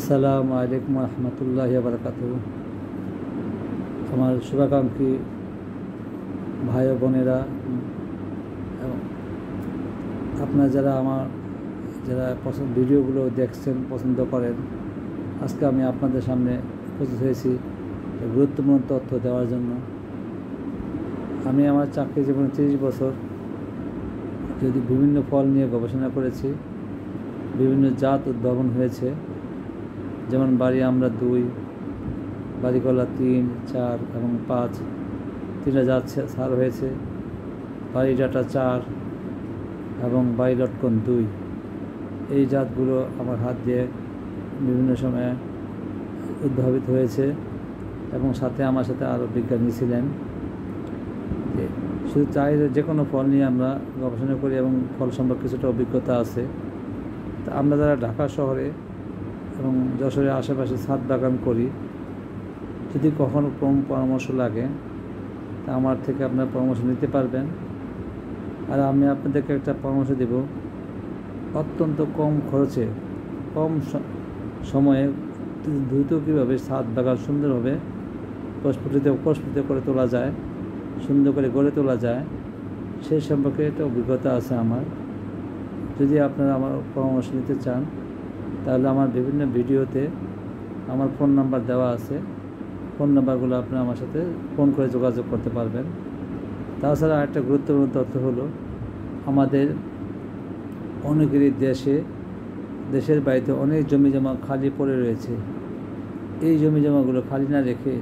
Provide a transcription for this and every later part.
আসসালামু আলাইকুম রহমতুল্লাহি বারাকাতুহু। আমার শুভাকাঙ্ক্ষী ভাই ও বোনেরা এবং আপনারা যারা ভিডিওগুলো দেখছেন, পছন্দ করেন, আজকে আমি আপনাদের সামনে উপস্থিত হয়েছি গুরুত্বপূর্ণ তথ্য দেওয়ার জন্য। আমি আমার চাকরি জীবনে 30 বছর বিভিন্ন ফল নিয়ে গবেষণা করেছি, বিভিন্ন জাত উদ্ভাবন হয়েছে। যেমন বাড়ি আমরা 2, বাড়িকলা 3, 4 এবং 5, 3টা জাত সার হয়েছে। বাড়ি ডাটা 4 এবং বাড়ি লটকন 2, এই জাতগুলো আমার হাত দিয়ে বিভিন্ন সময়ে উদ্ভাবিত হয়েছে এবং সাথে আমার সাথে আরও বিজ্ঞানী ছিলেন। শুধু চাই যে কোনো ফল নিয়ে আমরা গবেষণা করি এবং ফল সম্পর্কে কিছুটা অভিজ্ঞতা আছে। তা আমরা যারা ঢাকা শহরে এবং যশোরের আশেপাশে ছাদ বাগান করি, যদি কখনো কম পরামর্শ লাগে তা আমার থেকে আপনারা পরামর্শ নিতে পারবেন। আর আমি আপনাদেরকে একটা পরামর্শ দেব, অত্যন্ত কম খরচে কম সময়ে দ্রুত কীভাবে ছাদ বাগান সুন্দরভাবে প্রস্ফুটিত করে তোলা যায়, সুন্দর করে গড়ে তোলা যায়, সেই সম্পর্কে একটা অভিজ্ঞতা আছে আমার। যদি আপনারা আমার পরামর্শ নিতে চান তাহলে আমার বিভিন্ন ভিডিওতে আমার ফোন নাম্বার দেওয়া আছে। ফোন নাম্বারগুলো আপনারা আমার সাথে ফোন করে যোগাযোগ করতে পারবেন। তাছাড়া একটা গুরুত্বপূর্ণ তথ্য হলো, আমাদের অনেকেরই দেশের বাড়িতে অনেক জমিজমা খালি পড়ে রয়েছে। এই জমিজমাগুলো খালি না রেখে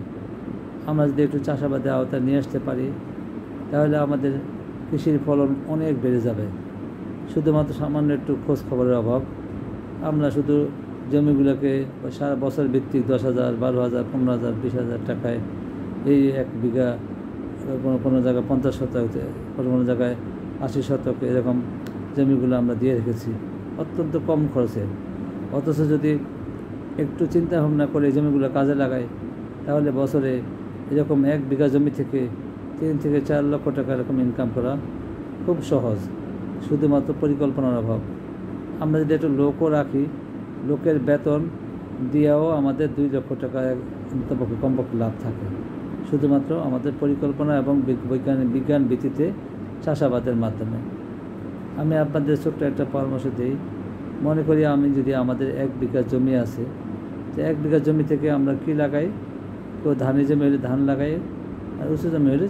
আমরা যদি একটু চাষাবাদের আওতায় নিয়ে আসতে পারি তাহলে আমাদের কৃষির ফলন অনেক বেড়ে যাবে। শুধুমাত্র সামান্য একটু খোঁজ খবরের অভাব, আমরা শুধু জমিগুলোকে সারা বছর ভিত্তিক 10,000, 12,000, 15,000, 20,000 টাকায় এই 1 বিঘা, কোনো জায়গায় 50 শতক, কোনো জায়গায় 80 শতক এরকম জমিগুলো আমরা দিয়ে রেখেছি অত্যন্ত কম খরচে। অথচ যদি একটু চিন্তা ভাবনা করে এই জমিগুলো কাজে লাগাই তাহলে বছরে এরকম 1 বিঘা জমি থেকে 3 থেকে 4 লক্ষ টাকা এরকম ইনকাম করা খুব সহজ, শুধুমাত্র পরিকল্পনার অভাব। আমরা যদি একটু লোকও রাখি, লোকের বেতন দিয়েও আমাদের 2 লক্ষ টাকা কমপক্ষে লাভ থাকে, শুধুমাত্র আমাদের পরিকল্পনা এবং বিজ্ঞান ভিত্তিতে চাষাবাদের মাধ্যমে। আমি আপনাদের ছোট্ট একটা পরামর্শ দিই। মনে করি যদি আমাদের 1 বিঘা জমি আছে, তো 1 বিঘা জমি থেকে আমরা কি লাগাই, কেউ ধানের জমি হলে ধান লাগাই, আর উঁচু জমি হলে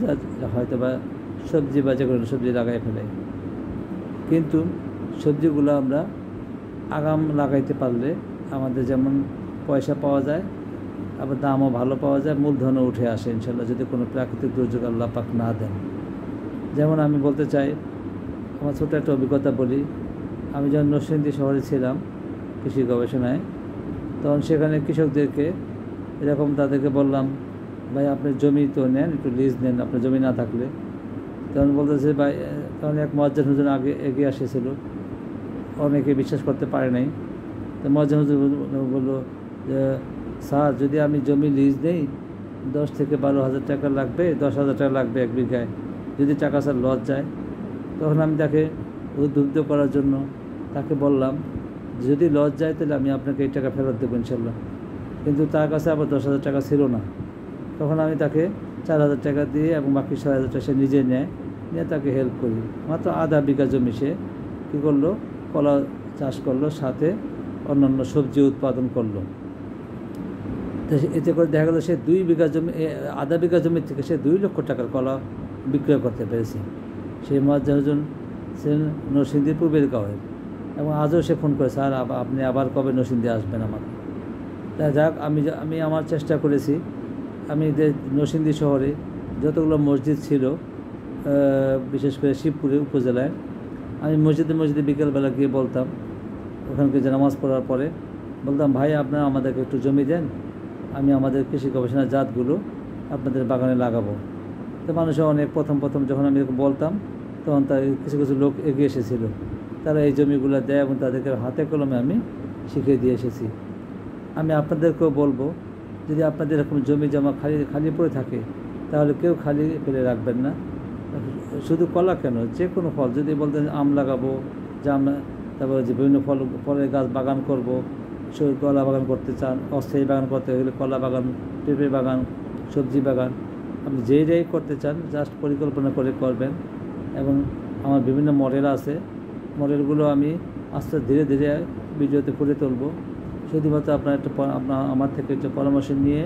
হয়তো বা সবজি বা যে কোনো সবজি লাগাই ফেলাই। কিন্তু সবজিগুলো আমরা আগাম লাগাইতে পারলে আমাদের যেমন পয়সা পাওয়া যায়, আবার দামও ভালো পাওয়া যায়, মূলধনও উঠে আসে ইনশাল্লাহ, যদি কোনো প্রাকৃতিক দুর্যোগ আল্লাহ পাক না দেন। যেমন আমি বলতে চাই, আমার ছোটো একটা অভিজ্ঞতা বলি। আমি যখন নরসিংদী শহরে ছিলাম কৃষি গবেষণায়, তখন সেখানে কৃষকদেরকে এরকম তাদেরকে বললাম, ভাই আপনি জমি তো নেন, একটু লিজ নেন আপনার জমি না থাকলে। তখন বলতেছে ভাই, তখন এক মুয়াজ্জিন হুজুর এগিয়ে এসেছিল, অনেকে বিশ্বাস করতে পারে নাই। তো মুয়াজ্জিন হুজুর বললো যে, স্যার যদি আমি জমি লিজ নেই 10 থেকে 12,000 টাকা লাগবে, 10,000 টাকা লাগবে 1 বিঘায়, যদি টাকা স্যার লস যায়। তখন আমি তাকে উদ্বুদ্ধ করার জন্য তাকে বললাম, যদি লস যায় তাহলে আমি আপনাকে এই টাকা ফেরত দেবো ইনশাল্লাহ। কিন্তু তার কাছে আবার 10,000 টাকা ছিল না। তখন আমি তাকে 4,000 টাকা দিয়ে এবং বাকি 6,000 টাকা সে নিজে নিয়ে তাকে হেল্প করি। মাত্র আধা বিঘা জমি সে কী করলো, কলা চাষ করলো, সাথে অন্যান্য সবজি উৎপাদন করলো। তো এতে করে দেখা গেলো সে 2 বিঘা জমি, আধা বিঘা জমি থেকে সে 2 লক্ষ টাকার কলা বিক্রয় করতে পেরেছে। সেই মুয়াজ্জিন সে নরসিংদীর পূবের গাঁয়ের, এবং আজও সে ফোন করে, স্যার আপনি আবার কবে নরসিংদী আসবেন আমার। তা যাক, আমি আমার চেষ্টা করেছি। আমি নরসিংদী শহরে যতগুলো মসজিদ ছিল, বিশেষ করে শিবপুরে উপজেলায়, আমি মসজিদে বিকেলবেলা গিয়ে বলতাম, ওখানকে যে নামাজ পড়ার পরে বলতাম, ভাই আপনারা আমাদেরকে একটু জমি দেন, আমি আমাদের কৃষি গবেষণার জাতগুলো আপনাদের বাগানে লাগাবো। তো মানুষের অনেক প্রথম যখন আমি এরকম বলতাম, তখন তার কিছু লোক এগিয়ে এসেছিল, তারা এই জমিগুলো দেয় এবং তাদেরকে হাতে কলমে আমি শিখিয়ে দিয়ে এসেছি। আমি আপনাদেরকেও বলবো, যদি আপনাদের এরকম জমি জমা খালি পড়ে থাকে তাহলে কেউ খালি ফেলে রাখবেন না। শুধু কলা কেন, যে কোনো ফল, যদি বলতেন আম লাগাবো, জাম, তারপরে যে বিভিন্ন ফলের গাছ বাগান করব, কলা বাগান করতে চান, অস্থায়ী বাগান করতে গেলে কলা বাগান, পেঁপে বাগান, সবজি বাগান, আপনি যেইটাই করতে চান জাস্ট পরিকল্পনা করে করবেন। এবং আমার বিভিন্ন মডেল আছে, মডেলগুলো আমি আস্তে ধীরে ধীরে ভিডিওতে ফুটে তুলব। শুধুমাত্র আপনার আমার থেকে একটা পরামর্শ নিয়ে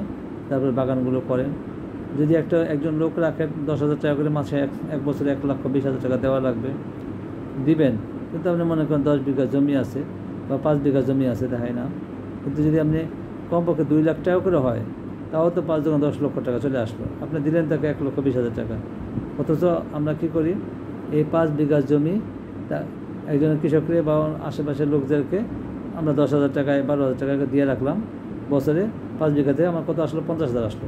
তারপরে বাগানগুলো করেন। যদি একজন লোক রাখেন 10,000 টাকা করে মাসে, এক বছরে 1,20,000 টাকা দেওয়া লাগবে, দিবেন। কিন্তু আপনি মনে করেন 10 বিঘা জমি আছে বা 5 বিঘা জমি আছে, দেখায় না। কিন্তু যদি আপনি কমপক্ষে 2 লাখ টাকা করে হয়, তাও তো 5 × 10 লক্ষ টাকা চলে আসলো। আপনি দিলেন তাকে 1,20,000 টাকা। অথচ আমরা কি করি, এই 5 বিঘা জমি তা একজন কৃষকরে বা আশেপাশের লোকদেরকে আমরা 10,000 টাকায় 12,000 টাকা দিয়ে রাখলাম, বছরে 5 বিঘাতে আমার কত আসলো, 50,000 আসলো।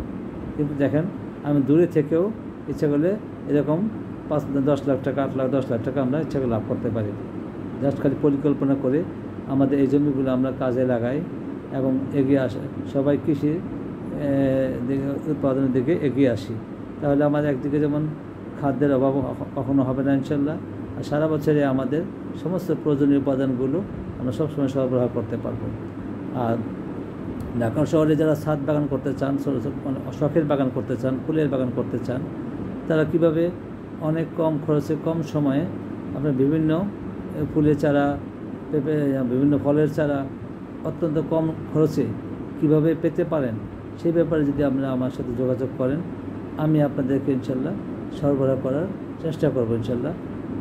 কিন্তু দেখেন, আমি দূরে থেকেও ইচ্ছা করলে এরকম 10 লাখ টাকা, 8 লাখ, 10 লাখ টাকা আমরা ইচ্ছা করে লাভ করতে পারি। জাস্ট খালি পরিকল্পনা করে আমাদের এই জমিগুলো আমরা কাজে লাগাই এবং এগিয়ে আসে, সবাই কৃষি উৎপাদনের দিকে এগিয়ে আসি। তাহলে আমাদের একদিকে যেমন খাদ্যের অভাব কখনো হবে না ইনশাল্লাহ, আর সারা বছরে আমাদের সমস্ত প্রয়োজনীয় উপাদানগুলো আমরা সবসময় সরবরাহ করতে পারবো। আর ঢাকা শহরে যারা ছাদ বাগান করতে চান, শখের বাগান করতে চান, ফুলের বাগান করতে চান, তারা কিভাবে অনেক কম খরচে কম সময়ে আপনার বিভিন্ন ফুলের চারা, বিভিন্ন ফলের চারা অত্যন্ত কম খরচে কিভাবে পেতে পারেন, সেই ব্যাপারে যদি আপনারা আমার সাথে যোগাযোগ করেন, আমি আপনাদেরকে ইনশাল্লাহ সরবরাহ করার চেষ্টা করব ইনশাল্লাহ।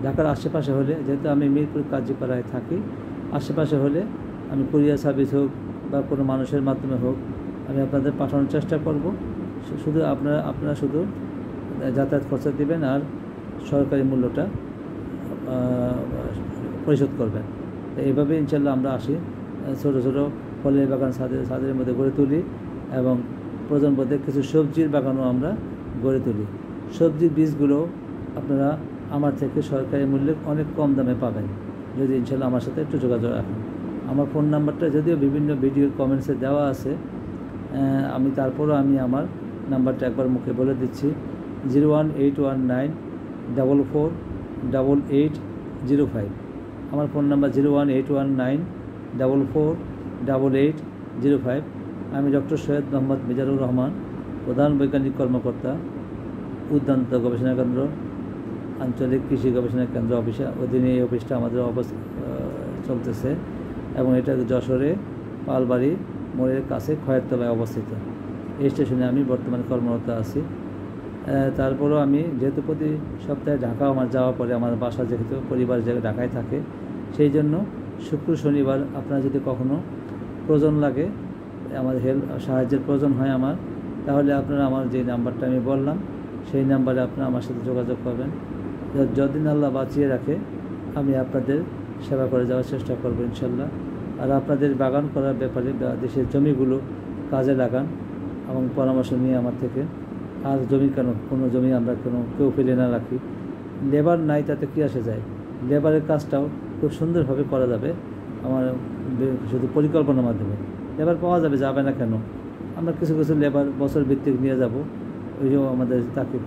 ঢাকার আশেপাশে হলে, যেহেতু আমি মিরপুর কাজীপাড়ায় থাকি, আশেপাশে হলে আমি কুরিয়ার সার্ভিস হোক বা কোনো মানুষের মাধ্যমে হোক আমি আপনাদের পাঠানোর চেষ্টা করব। শুধু আপনারা শুধু যাতায়াত খরচা দেবেন আর সরকারি মূল্যটা পরিশোধ করবেন। এইভাবে ইনশাল্লাহ আমরা আসি, ছোটো ছোটো ফলের বাগান ছাদের মধ্যে গড়ে তুলি এবং প্রয়োজন বোধে কিছু সবজির বাগানও আমরা গড়ে তুলি। সবজির বীজগুলো আপনারা আমার থেকে সরকারি মূল্যে অনেক কম দামে পাবেন যদি ইনশাল্লাহ আমার সাথে একটু যোগাযোগ রাখেন। আমার ফোন নাম্বারটা যদিও বিভিন্ন ভিডিও কমেন্টসে দেওয়া আছে, আমি তারপরও আমার নাম্বারটা একবার মুখে বলে দিচ্ছি, 01819 448805। আমার ফোন নাম্বার 01819 448805। আমি ডক্টর সৈয়দ মোহাম্মদ মিজানুর রহমান, প্রধান বৈজ্ঞানিক কর্মকর্তা, উদ্যান্ত গবেষণা কেন্দ্র, আঞ্চলিক কৃষি গবেষণা কেন্দ্র অধীনে এই অফিসটা আমাদের চলতেছে এবং এটা যশোরে পালবাড়ি মোড়ের কাছে খয়েরতলায় অবস্থিত। এই স্টেশনে আমি বর্তমানে কর্মরত আছি। তারপরেও আমি যেহেতু প্রতি সপ্তাহে ঢাকা আমার যাওয়া পরে, আমার বাসা যেহেতু পরিবার ঢাকায় থাকে, সেই জন্য শুক্র শনিবার আপনার যদি কখনও প্রয়োজন লাগে, আমার সাহায্যের প্রয়োজন হয় আমার, তাহলে আপনারা আমার যে নাম্বারটা আমি বললাম সেই নাম্বারে আপনারা আমার সাথে যোগাযোগ করবেন। যতদিন আল্লাহ বাঁচিয়ে রাখে আমি আপনাদের সেবা করে যাওয়ার চেষ্টা করব ইনশাল্লাহ। আর আপনাদের বাগান করার ব্যাপারে দেশের জমিগুলো কাজে লাগান এবং পরামর্শ নিয়ে আমার থেকে। আর জমি কোনো জমি আমরা কেউ ফেলে না রাখি। লেবার নাই তাতে কী আসে যায়, লেবারের কাজটাও খুব সুন্দরভাবে করা যাবে আমার শুধু পরিকল্পনার মাধ্যমে। লেবার পাওয়া যাবে না কেন, আমরা কিছু কিছু লেবার বছর ভিত্তিক নিয়ে যাব, ওই যে আমাদের তাকে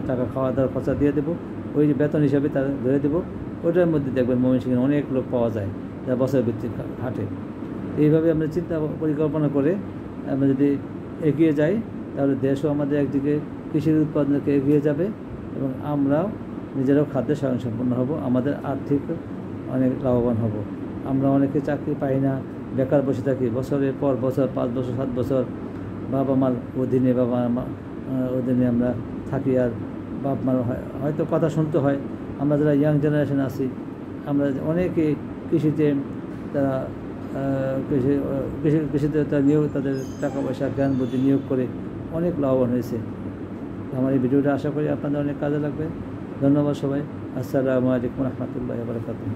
টাকা খাওয়া দাওয়ার খরচা দিয়ে দেবো, ওই যে বেতন হিসাবে তারা ধরে দেবো। ওইটার মধ্যে দেখবেন ময়মনসিংহে অনেক লোক পাওয়া যায় যারা বছর ভিত্তিক হাঁটে। এইভাবে আমরা চিন্তা পরিকল্পনা করে আমরা যদি এগিয়ে যাই, তাহলে দেশও আমাদের একদিকে কৃষির উৎপাদনকে এগিয়ে যাবে এবং আমরাও নিজেরাও খাদ্যের স্বয়ংসম্পন্ন হব, আমাদের আর্থিক অনেক লাভবান হব। আমরা অনেকে চাকরি পাই না, বেকার বসে থাকি বছরের পর বছর, 5 বছর 7 বছর বাবা মার অধীনে অধীনে আমরা থাকি। আর বাপ মার হয়তো কথা শুনতে হয়। আমরা যারা ইয়াং জেনারেশন আছি, আমরা অনেকে কৃষিতে তারা কৃষিতে তাদের টাকা পয়সা জ্ঞান বুদ্ধি নিয়োগ করে অনেক লাভবান হয়েছে। আমার এই ভিডিওটা আশা করি আপনাদের অনেক কাজে লাগবে। ধন্যবাদ সবাই। আসসালামু আলাইকুম রহমতুল্লাহি ওয়া বারাকাতুহু।